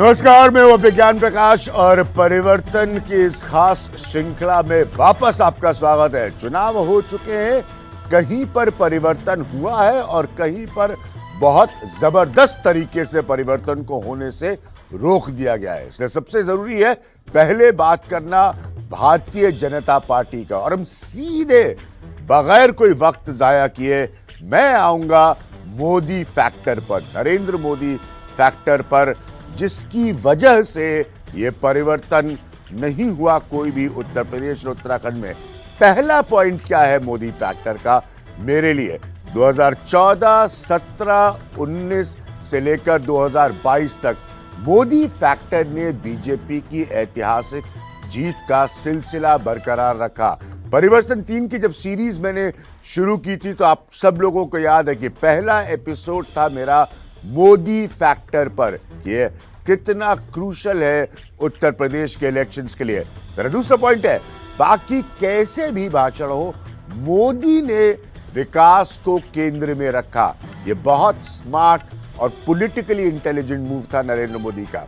नमस्कार, मैं हूं विज्ञान प्रकाश और परिवर्तन की इस खास श्रृंखला में वापस आपका स्वागत है। चुनाव हो चुके हैं, कहीं पर परिवर्तन हुआ है और कहीं पर बहुत जबरदस्त तरीके से परिवर्तन को होने से रोक दिया गया है। इसलिए सबसे जरूरी है पहले बात करना भारतीय जनता पार्टी का, और हम सीधे बगैर कोई वक्त जाया किए मैं आऊंगा मोदी फैक्टर पर, नरेंद्र मोदी फैक्टर पर, जिसकी वजह से ये परिवर्तन नहीं हुआ कोई भी उत्तर प्रदेश और उत्तराखंड में। पहला पॉइंट क्या है मोदी फैक्टर का मेरे लिए? 2014, 17, 19 से लेकर 2022 तक मोदी फैक्टर ने बीजेपी की ऐतिहासिक जीत का सिलसिला बरकरार रखा। परिवर्तन 3 की जब सीरीज मैंने शुरू की थी तो आप सब लोगों को याद है कि पहला एपिसोड था मेरा मोदी फैक्टर पर, ये कितना क्रूशल है उत्तर प्रदेश के इलेक्शंस के लिए। मेरा दूसरा पॉइंट है, बाकी कैसे भी भाषण हो, मोदी ने विकास को केंद्र में रखा। ये बहुत स्मार्ट और पॉलिटिकली इंटेलिजेंट मूव था नरेंद्र मोदी का।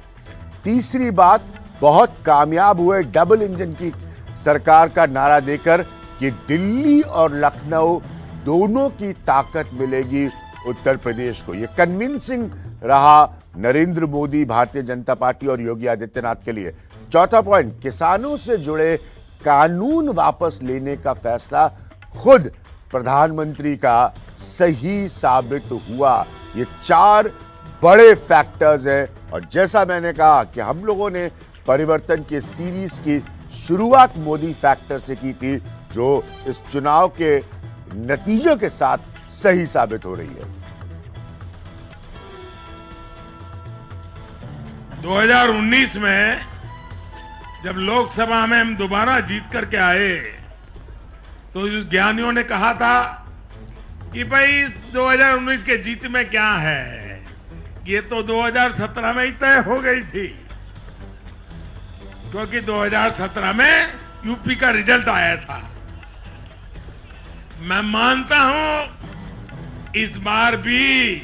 तीसरी बात, बहुत कामयाब हुए डबल इंजन की सरकार का नारा देकर कि दिल्ली और लखनऊ दोनों की ताकत मिलेगी उत्तर प्रदेश को। यह कन्विंसिंग रहा नरेंद्र मोदी, भारतीय जनता पार्टी और योगी आदित्यनाथ के लिए। चौथा पॉइंट, किसानों से जुड़े कानून वापस लेने का फैसला खुद प्रधानमंत्री का सही साबित हुआ। ये 4 बड़े फैक्टर्स हैं, और जैसा मैंने कहा कि हम लोगों ने परिवर्तन के सीरीज की शुरुआत मोदी फैक्टर से की थी, जो इस चुनाव के नतीजों के साथ सही साबित हो रही है। 2019 में जब लोकसभा में हम दोबारा जीत करके आए तो उस ज्ञानियों ने कहा था कि भाई 2019 के जीत में क्या है, ये तो 2017 में ही तय हो गई थी, क्योंकि 2017 में यूपी का रिजल्ट आया था। मैं मानता हूं इस बार भी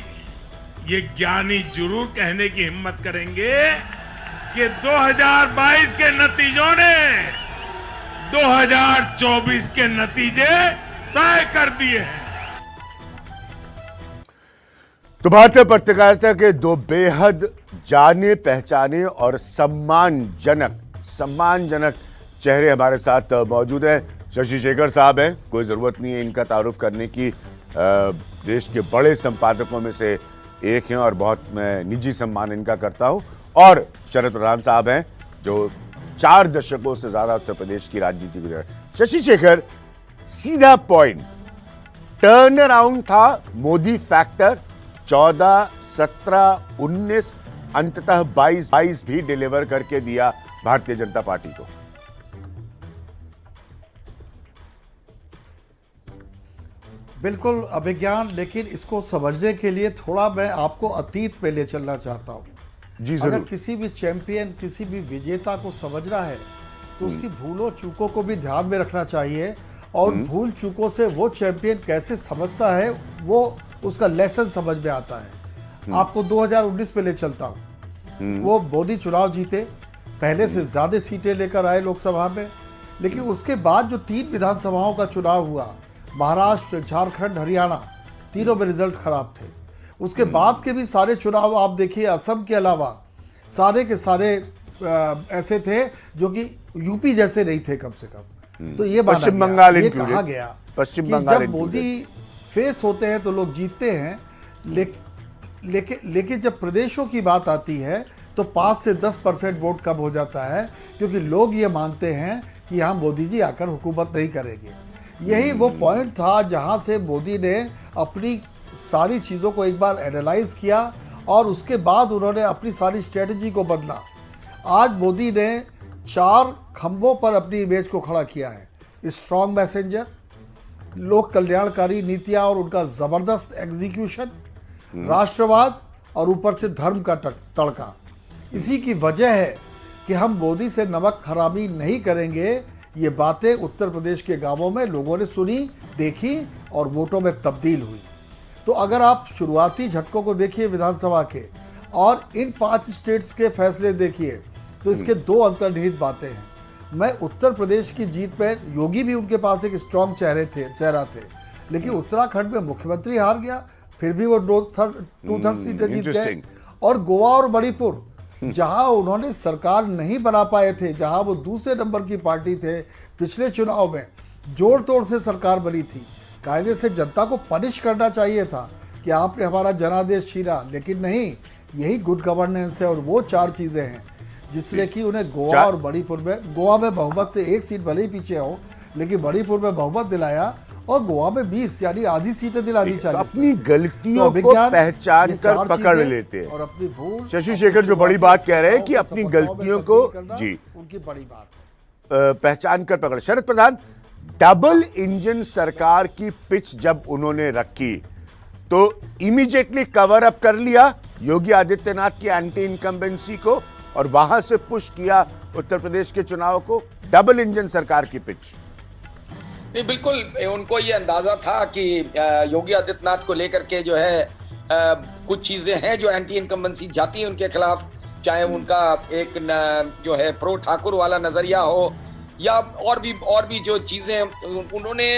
ये ज्ञानी जरूर कहने की हिम्मत करेंगे कि 2022 के नतीजों ने 2024 के नतीजे तय कर दिए हैं। तो भारतीय पत्रकारिता के 2 बेहद जाने पहचाने और सम्मानजनक चेहरे हमारे साथ मौजूद हैं। शशि शेखर साहब हैं, कोई जरूरत नहीं है इनका तारुफ करने की, देश के बड़े संपादकों में से एक हैं और बहुत मैं निजी सम्मान इनका करता हूं। और शरद प्रधान साहब हैं, जो 4 दशकों से ज्यादा उत्तर प्रदेश की राजनीति गुजरे। शशि शेखर, सीधा पॉइंट, टर्न अराउंड था मोदी फैक्टर 14, 17, 19, अंततः 22 भी डिलीवर करके दिया भारतीय जनता पार्टी को। बिल्कुल अभिज्ञान, लेकिन इसको समझने के लिए थोड़ा मैं आपको अतीत पे ले चलना चाहता हूँ। जी जरूर। अगर किसी भी चैंपियन, किसी भी विजेता को समझना है तो उसकी भूलों चूकों को भी ध्यान में रखना चाहिए, और भूल चूकों से वो चैंपियन कैसे समझता है वो उसका लेसन समझ में आता है। आपको 2019 पे ले चलता हूँ। वो मोदी चुनाव जीते, पहले से ज्यादा सीटें लेकर आए लोकसभा में, लेकिन उसके बाद जो 3 विधानसभाओं का चुनाव हुआ, महाराष्ट्र, झारखंड, हरियाणा, तीनों में रिजल्ट खराब थे। उसके बाद के भी सारे चुनाव आप देखिए, असम के अलावा सारे के सारे ऐसे थे जो कि यूपी जैसे नहीं थे कम से कम। तो ये पश्चिम बंगाल ये कहा गया पश्चिम कि बंगाल जब मोदी फेस होते हैं तो लोग जीतते हैं, लेकिन जब प्रदेशों की बात आती है तो 5 से 10% वोट कम हो जाता है, क्योंकि लोग ये मानते हैं कि यहाँ मोदी जी आकर हुकूमत नहीं करेंगे। यही वो पॉइंट था जहां से मोदी ने अपनी सारी चीज़ों को एक बार एनालाइज किया और उसके बाद उन्होंने अपनी सारी स्ट्रेटजी को बदला। आज मोदी ने 4 खंभों पर अपनी इमेज को खड़ा किया है। स्ट्रॉन्ग मैसेंजर, लोक कल्याणकारी नीतियां और उनका ज़बरदस्त एग्जीक्यूशन, राष्ट्रवाद और ऊपर से धर्म का तड़का। इसी की वजह है कि हम मोदी से नमक हरामी नहीं करेंगे। ये बातें उत्तर प्रदेश के गांवों में लोगों ने सुनी, देखी और वोटों में तब्दील हुई। तो अगर आप शुरुआती झटकों को देखिए विधानसभा के, और इन 5 स्टेट्स के फैसले देखिए तो इसके 2 अंतर्निहित बातें हैं। मैं उत्तर प्रदेश की जीत पे, योगी भी उनके पास एक स्ट्रॉन्ग चेहरा थे, लेकिन उत्तराखंड में मुख्यमंत्री हार गया, फिर भी वो 2/3 सीटें जीत गए। interesting. और गोवा और मणिपुर जहां उन्होंने सरकार नहीं बना पाए थे, जहां वो दूसरे नंबर की पार्टी थे, पिछले चुनाव में जोड़ तोड़ से सरकार बनी थी। कायदे से जनता को पनिश करना चाहिए था कि आपने हमारा जनादेश छीना, लेकिन नहीं, यही गुड गवर्नेंस है। और वो 4 चीजें हैं जिसने कि उन्हें गोवा और मणिपुर में, गोवा में बहुमत से 1 सीट भले ही पीछे हो, लेकिन मणिपुर में बहुमत दिलाया और गोवा में 20 यानी आधी सीटें दिला दी। तो अपनी गलतियों को पहचान कर पकड़ लेते हैं और अपनी भूल। शशि शेखर जो बड़ी बात कह रहे हैं कि अपनी गलतियों को जी उनकी बड़ी बात है, पहचान कर पकड़। शरद प्रधान, डबल इंजन सरकार की पिच जब उन्होंने रखी तो इमीडिएटली कवर अप कर लिया योगी आदित्यनाथ की एंटी इनकम्बेंसी को और वहां से पुश किया उत्तर प्रदेश के चुनाव को। डबल इंजन सरकार की पिच। नहीं, बिल्कुल उनको ये अंदाजा था कि योगी आदित्यनाथ को लेकर के जो है कुछ चीजें हैं जो एंटी इनकम्बेंसी जाती है उनके खिलाफ, चाहे उनका एक जो है प्रो ठाकुर वाला नजरिया हो या और भी जो चीजें उन्होंने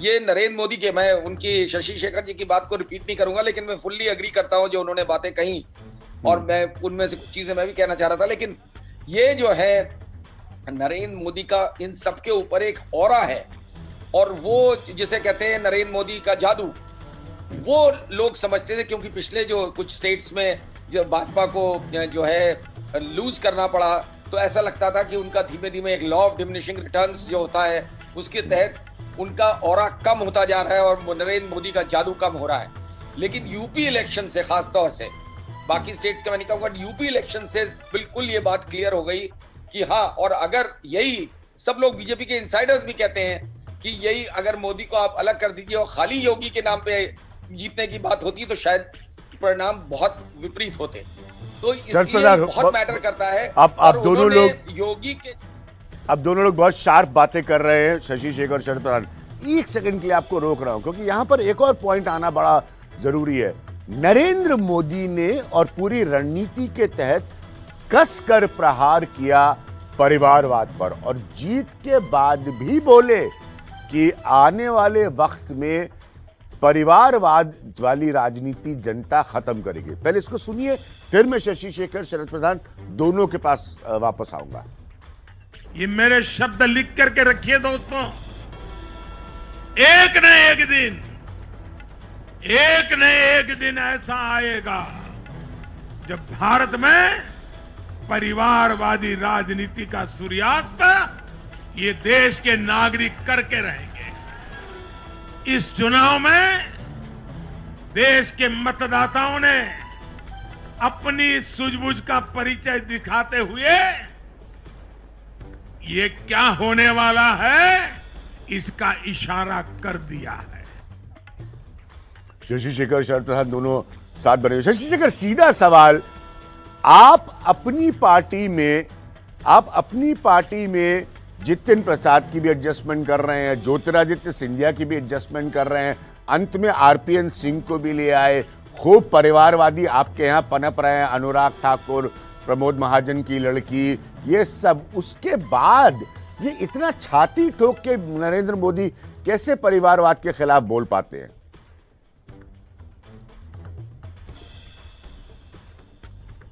ये नरेंद्र मोदी के, मैं उनकी शशि शेखर जी की बात को रिपीट नहीं करूंगा, लेकिन मैं फुल्ली एग्री करता हूं जो उन्होंने बातें कही और मैं उनमें से कुछ चीजें मैं भी कहना चाह रहा था। लेकिन ये जो है नरेंद्र मोदी का इन सबके ऊपर एक ऑरा है और वो जिसे कहते हैं नरेंद्र मोदी का जादू, वो लोग समझते थे क्योंकि पिछले जो कुछ स्टेट्स में जब भाजपा को जो है लूज करना पड़ा तो ऐसा लगता था कि उनका धीमे धीमे एक लॉ ऑफ डिमिनिशिंग रिटर्न्स जो होता है उसके तहत उनका ऑरा कम होता जा रहा है और नरेंद्र मोदी का जादू कम हो रहा है। लेकिन यूपी इलेक्शन से, खासतौर से बाकी स्टेट्स का मैं नहीं कहूंगा, यूपी इलेक्शन से बिल्कुल ये बात क्लियर हो गई कि हाँ, और अगर यही सब लोग बीजेपी के इंसाइडर्स भी कहते हैं कि यही अगर मोदी को आप अलग कर दीजिए और खाली योगी के नाम पे जीतने की बात होती तो शायद परिणाम बहुत विपरीत होते। तो इसलिए बहुत मैटर करता है। आप दोनों लोग योगी के, अब दोनों लोग बहुत शार्प बातें कर रहे हैं, शशि शेखर और शरद प्रधान। एक सेकंड के लिए आपको रोक रहा हूं क्योंकि यहां पर एक और पॉइंट आना बड़ा जरूरी है। नरेंद्र मोदी ने और पूरी रणनीति के तहत कसकर प्रहार किया परिवारवाद पर और जीत के बाद भी बोले कि आने वाले वक्त में परिवारवाद वाली राजनीति जनता खत्म करेगी। पहले इसको सुनिए, फिर मैं शशि शेखर, शरद प्रधान दोनों के पास वापस आऊंगा। ये मेरे शब्द लिख करके रखिए दोस्तों, एक न एक दिन ऐसा आएगा जब भारत में परिवारवादी राजनीति का सूर्यास्त ये देश के नागरिक करके रहेंगे। इस चुनाव में देश के मतदाताओं ने अपनी सूझबूझ का परिचय दिखाते हुए ये क्या होने वाला है इसका इशारा कर दिया है। शशि शेखर, शरद प्रधान दोनों साथ बने। शशि शेखर, सीधा सवाल, आप अपनी पार्टी में जितिन प्रसाद की भी एडजस्टमेंट कर रहे हैं, ज्योतिरादित्य सिंधिया की भी एडजस्टमेंट कर रहे हैं, अंत में आरपीएन सिंह को भी ले आए, खूब परिवारवादी आपके यहां पनप रहे हैं, अनुराग ठाकुर, प्रमोद महाजन की लड़की, ये सब। उसके बाद ये इतना छाती ठोक के नरेंद्र मोदी कैसे परिवारवाद के खिलाफ बोल पाते हैं?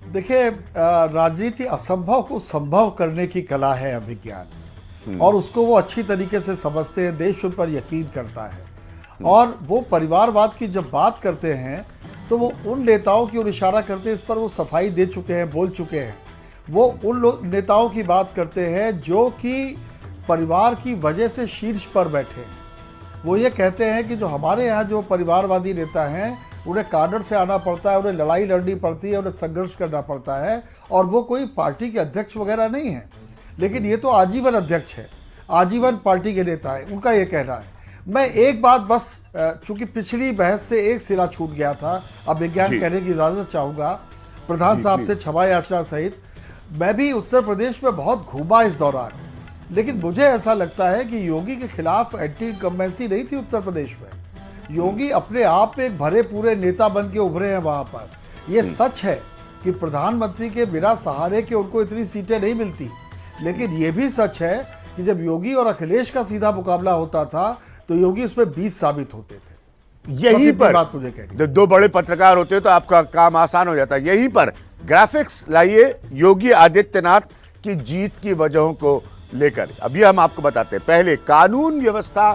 देखिए, राजनीति असंभव को संभव करने की कला है, अभिज्ञान, और उसको वो अच्छी तरीके से समझते हैं, देश उन पर यकीन करता है। और वो परिवारवाद की जब बात करते हैं तो वो उन नेताओं की ओर इशारा करते हैं, इस पर वो सफाई दे चुके हैं, बोल चुके हैं। वो उन नेताओं की बात करते हैं जो कि परिवार की वजह से शीर्ष पर बैठे हैं। वो ये कहते हैं कि जो हमारे यहाँ जो परिवारवादी नेता हैं उन्हें काडर से आना पड़ता है, उन्हें लड़ाई लड़नी पड़ती है, उन्हें संघर्ष करना पड़ता है, और वो कोई पार्टी के अध्यक्ष वगैरह नहीं है, लेकिन ये तो आजीवन अध्यक्ष है, आजीवन पार्टी के नेता है, उनका ये कहना है। मैं एक बात बस, चूंकि पिछली बहस से एक सिरा छूट गया था, अब विज्ञान कहने की इजाजत चाहूंगा प्रधान साहब से क्षमा याचना सहित। मैं भी उत्तर प्रदेश में बहुत घूमा इस दौरान, लेकिन मुझे ऐसा लगता है कि योगी के खिलाफ एंटी इनकम्बेंसी नहीं थी उत्तर प्रदेश में। योगी अपने आप में एक भरे पूरे नेता बन के उभरे हैं वहां पर, ये सच है। कि प्रधानमंत्री के बिना सहारे के उनको इतनी सीटें नहीं मिलती। लेकिन ये भी सच है कि जब योगी और अखिलेश का सीधा मुकाबला होता था तो योगी उसमें 20 साबित होते थे। यहीं पर बात मुझे कहनी, दो बड़े पत्रकार होते तो आपका काम आसान हो जाता। यहीं पर ग्राफिक्स लाइए योगी आदित्यनाथ की जीत की वजहों को लेकर। अभी हम आपको बताते हैं। पहले, कानून व्यवस्था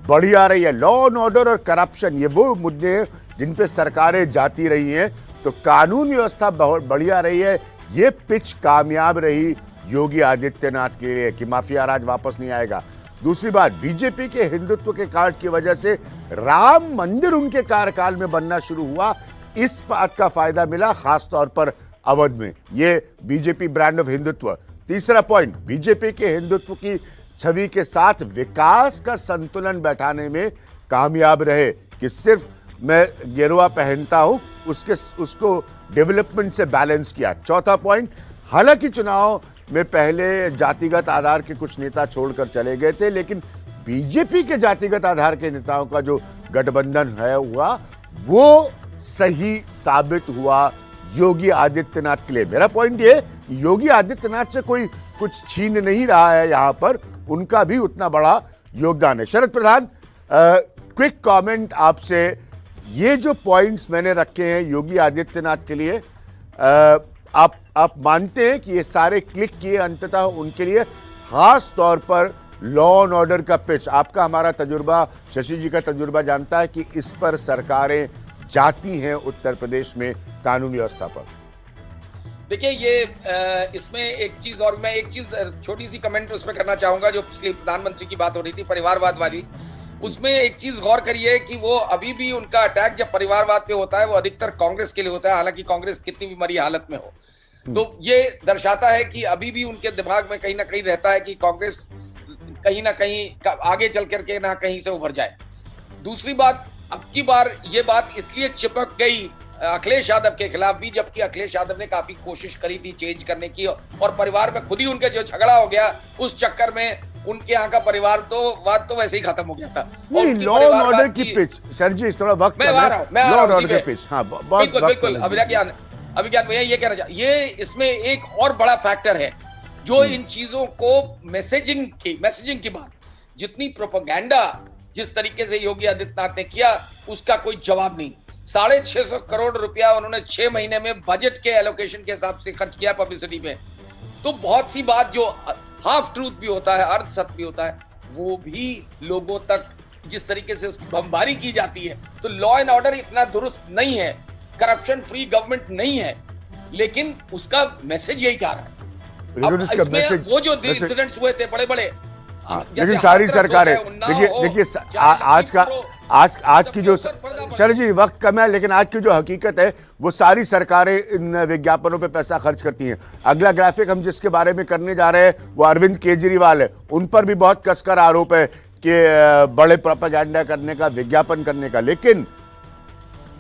बढ़ी आ रही है, लॉ एंड ऑर्डर और करप्शन, ये वो मुद्दे हैं जिन पे सरकारें जाती रही हैं। तो कानून व्यवस्था बहुत बढ़ी आ रही है, ये पिच कामयाब रही योगी आदित्यनाथ के लिए कि माफिया राज वापस नहीं आएगा। दूसरी बात, बीजेपी के हिंदुत्व के कार्ड की वजह से राम मंदिर उनके कार्यकाल में बनना शुरू हुआ, इस बात का फायदा मिला खासतौर पर अवध में, ये बीजेपी ब्रांड ऑफ हिंदुत्व। तीसरा पॉइंट, बीजेपी के हिंदुत्व की छवि के साथ विकास का संतुलन बैठाने में कामयाब रहे कि सिर्फ मैं गेरुआ पहनता हूं, उसको डेवलपमेंट से बैलेंस किया। चौथा पॉइंट, हालांकि चुनाव में पहले जातिगत आधार के कुछ नेता छोड़कर चले गए थे, लेकिन बीजेपी के जातिगत आधार के नेताओं का जो गठबंधन है हुआ, वो सही साबित हुआ योगी आदित्यनाथ के लिए। मेरा पॉइंट ये, योगी आदित्यनाथ से कोई कुछ छीन नहीं रहा है, यहां पर उनका भी उतना बड़ा योगदान है। शरद प्रधान, क्विक कमेंट आपसे, ये जो पॉइंट्स मैंने रखे हैं योगी आदित्यनाथ के लिए, आप मानते हैं कि ये सारे क्लिक किए अंततः उनके लिए, खास तौर पर लॉ एंड ऑर्डर का पिच? आपका हमारा तजुर्बा, शशि जी का तजुर्बा जानता है कि इस पर सरकारें जाती हैं उत्तर प्रदेश में कानून व्यवस्था पर। देखिए, ये इसमें एक चीज, और मैं एक चीज छोटी सी कमेंट उसमें करना चाहूंगा, जो पिछले प्रधानमंत्री की बात हो रही थी परिवारवाद वाली, उसमें एक चीज गौर करिए कि वो अभी भी उनका अटैक जब परिवारवाद पे होता है वो अधिकतर कांग्रेस के लिए होता है, हालांकि कांग्रेस कितनी भी मरी हालत में हो। तो ये दर्शाता है कि अभी भी उनके दिमाग में कहीं ना कहीं रहता है कि कांग्रेस कहीं ना कहीं आगे चल करके ना कहीं से उभर जाए। दूसरी बात, अब की बार ये बात इसलिए चिपक गई अखिलेश यादव के खिलाफ भी, जबकि अखिलेश यादव ने काफी कोशिश करी थी चेंज करने की, और परिवार में खुद ही उनके जो झगड़ा हो गया उस चक्कर में उनके यहाँ का परिवार तो बात तो वैसे ही खत्म हो गया था। नहीं, लॉ एंड ऑर्डर की पिच, सर जी थोड़ा वक्त, मैं आ रहा हूँ, लॉ एंड ऑर्डर की पिच, हाँ बिल्कुल बिल्कुल। अभिज्ञान भैया ये कहना चाहिए, ये इसमें एक और बड़ा फैक्टर है जो इन चीजों को मैसेजिंग की बात, जितनी प्रोपेगेंडा जिस तरीके से योगी आदित्यनाथ ने किया उसका कोई जवाब नहीं। 650 करोड़ रुपया उन्होंने 6 महीने में बजट के एलोकेशन के हिसाब से खर्च किया पब्लिसिटी में। तो बहुत सी बात जो हाफ ट्रूथ भी होता है, अर्ध सत्य भी होता है, वो भी लोगों तक जिस तरीके से उसकी बमबारी की जाती है। तो लॉ एंड ऑर्डर इतना दुरुस्त नहीं है, करप्शन फ्री गवर्नमेंट नहीं है, लेकिन उसका मैसेज यही जा रहा है। अब इसमें वो जो इंसिडेंट्स हुए थे बड़े बड़े, लेकिन सारी सरकारें, देखिए आज की जो, सर जी वक्त कम है, लेकिन आज की जो हकीकत है वो सारी सरकारें इन विज्ञापनों पे पैसा खर्च करती हैं। अगला ग्राफिक हम जिसके बारे में करने जा रहे हैं वो अरविंद केजरीवाल है। उन पर भी बहुत कसकर आरोप है कि बड़े प्रोपेगेंडा करने का, विज्ञापन करने का। लेकिन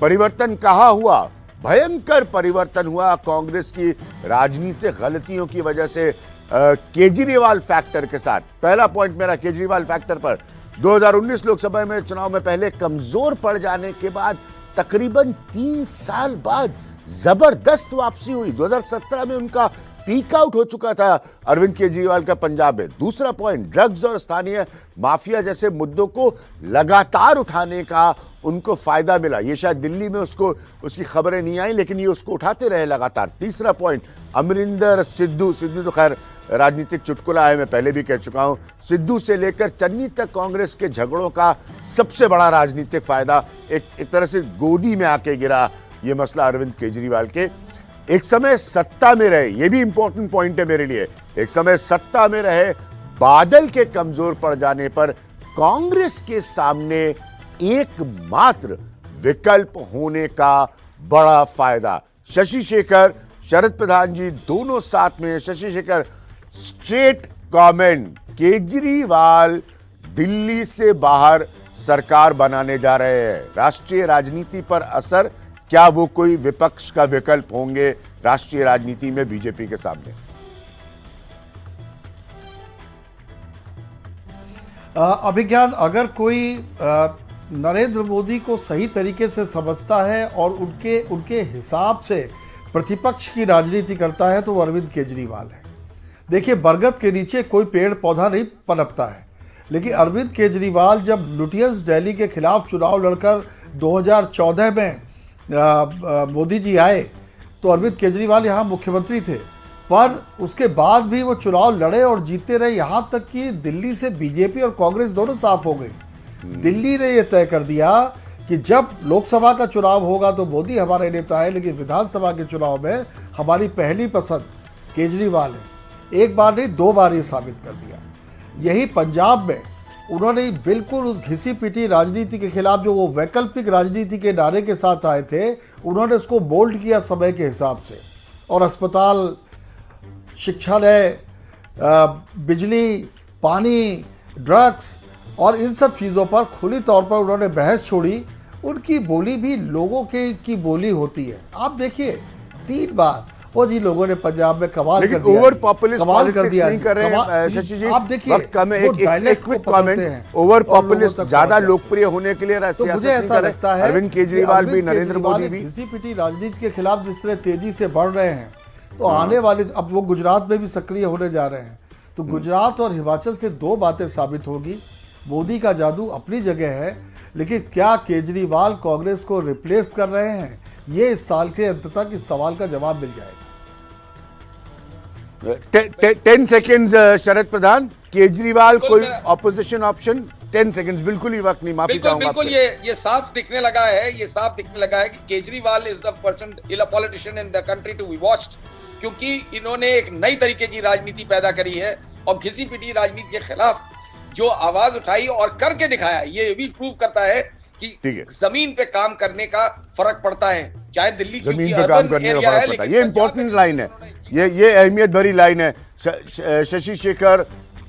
परिवर्तन कहाँ हुआ? भयंकर परिवर्तन हुआ कांग्रेस की राजनीतिक गलतियों की वजह से, केजरीवाल फैक्टर के साथ। पहला पॉइंट मेरा केजरीवाल फैक्टर पर, 2019 लोकसभा में चुनाव में पहले कमजोर पड़ जाने के बाद तकरीबन 3 साल बाद जबरदस्त वापसी हुई। 2017 में उनका पीक आउट हो चुका था अरविंद केजरीवाल का पंजाब में। दूसरा पॉइंट, ड्रग्स और स्थानीय माफिया जैसे मुद्दों को लगातार उठाने का उनको फायदा मिला। ये शायद दिल्ली में उसकी खबरें नहीं आई, लेकिन ये उसको उठाते रहे लगातार। तीसरा पॉइंट, अमरिंदर सिद्धू तो खैर राजनीतिक चुटकुला है, मैं पहले भी कह चुका हूं। सिद्धू से लेकर चन्नी तक कांग्रेस के झगड़ों का सबसे बड़ा राजनीतिक फायदा एक तरह से गोदी में आके गिरा ये मसला अरविंद केजरीवाल के। एक समय सत्ता में रहे, ये भी इंपॉर्टेंट पॉइंट है मेरे लिए, एक समय सत्ता में रहे, बादल के कमजोर पड़ जाने पर कांग्रेस के सामने एकमात्र विकल्प होने का बड़ा फायदा। शशि शेखर, शरद प्रधान जी दोनों साथ में। शशि शेखर, स्ट्रेट कमेंट, केजरीवाल दिल्ली से बाहर सरकार बनाने जा रहे हैं, राष्ट्रीय राजनीति पर असर, क्या वो कोई विपक्ष का विकल्प होंगे राष्ट्रीय राजनीति में बीजेपी के सामने? अभिज्ञान, अगर कोई नरेंद्र मोदी को सही तरीके से समझता है और उनके हिसाब से प्रतिपक्ष की राजनीति करता है तो वो अरविंद केजरीवाल है। देखिए, बरगद के नीचे कोई पेड़ पौधा नहीं पनपता है, लेकिन अरविंद केजरीवाल जब लुटियंस दिल्ली के खिलाफ चुनाव लड़कर 2014 में मोदी जी आए तो अरविंद केजरीवाल यहाँ मुख्यमंत्री थे, पर उसके बाद भी वो चुनाव लड़े और जीतते रहे, यहाँ तक कि दिल्ली से बीजेपी और कांग्रेस दोनों साफ हो गई। दिल्ली ने ये तय कर दिया कि जब लोकसभा का चुनाव होगा तो मोदी हमारे नेता है, लेकिन विधानसभा के चुनाव में हमारी पहली पसंद केजरीवाल है। एक बार नहीं, 2 बार ये साबित कर दिया। यही पंजाब में उन्होंने बिल्कुल उस घिसी पिटी राजनीति के खिलाफ, जो वो वैकल्पिक राजनीति के नारे के साथ आए थे, उन्होंने उसको बोल्ड किया समय के हिसाब से, और अस्पताल, शिक्षालय, बिजली, पानी, ड्रग्स और इन सब चीज़ों पर खुली तौर पर उन्होंने बहस छोड़ी। उनकी बोली भी लोगों की बोली होती है। आप देखिए, 3 बार वो जी लोगों ने पंजाब में कमाल कर दिया, ओवर पॉपुलिस्ट कमाल कर दिया नहीं कर रहे हैं शशि जी। आप देखिए, वक्त कम है, एक क्विक कमेंट, ओवर पॉपुलिस्ट ज्यादा लोकप्रिय होने के लिए तो मुझे ऐसा लगता है अरविंद केजरीवाल भी, नरेंद्र मोदी भी किसी पिटी राजनीति के खिलाफ जिस तरह तेजी से बढ़ रहे हैं, तो आने वाले, अब वो गुजरात में भी सक्रिय होने जा रहे हैं, तो गुजरात और हिमाचल से 2 बातें साबित होगी। मोदी का जादू अपनी जगह है, लेकिन क्या केजरीवाल कांग्रेस को रिप्लेस कर रहे हैं, ये इस साल के अंत तक इस सवाल का जवाब मिल जाएगा। 10 सेकेंड्स शरद प्रधान, केजरीवाल कोई ऑपोजिशन ऑप्शन? 10 सेकेंड्स, बिल्कुल ही वक्त नहीं, माफी चाहूंगा। बिल्कुल ये साफ दिखने लगा है, कि Kejriwal is the person, politician in the country to be watched, क्योंकि इन्होंने एक नई तरीके की राजनीति पैदा करी है और घिसी पिटी राजनीति के खिलाफ जो आवाज उठाई और करके दिखाया, ये भी प्रूव करता है कि जमीन पे काम करने का फर्क पड़ता है, चाहे दिल्ली जमीन पे काम करने का फर्क पड़ता है। ये इंपॉर्टेंट लाइन है, ये अहमियत भरी लाइन है। शशि शेखर,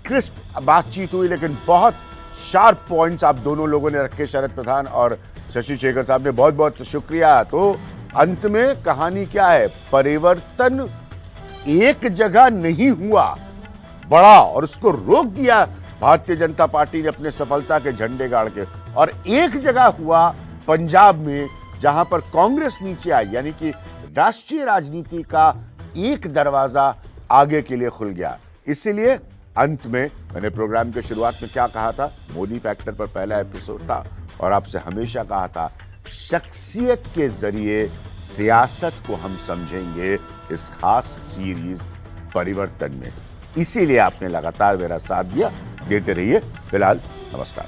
क्रिस्प बातचीत हुई, लेकिन बहुत शार्प पॉइंट्स आप दोनों लोगों ने रखे, शरद प्रधान और शशि शेखर साहब ने, बहुत बहुत शुक्रिया। तो अंत में कहानी क्या है? परिवर्तन एक जगह नहीं हुआ बड़ा और उसको रोक दिया भारतीय जनता पार्टी ने अपने सफलता के झंडे गाड़ के, और एक जगह हुआ पंजाब में, जहां पर कांग्रेस नीचे आई, यानी कि राष्ट्रीय राजनीति का एक दरवाजा आगे के लिए खुल गया। इसीलिए अंत में मैंने प्रोग्राम के शुरुआत में क्या कहा था, मोदी फैक्टर पर पहला एपिसोड था, और आपसे हमेशा कहा था, शख्सियत के जरिए सियासत को हम समझेंगे इस खास सीरीज परिवर्तन में। इसीलिए आपने लगातार मेरा साथ दिया, देते रहिए। फिलहाल नमस्कार।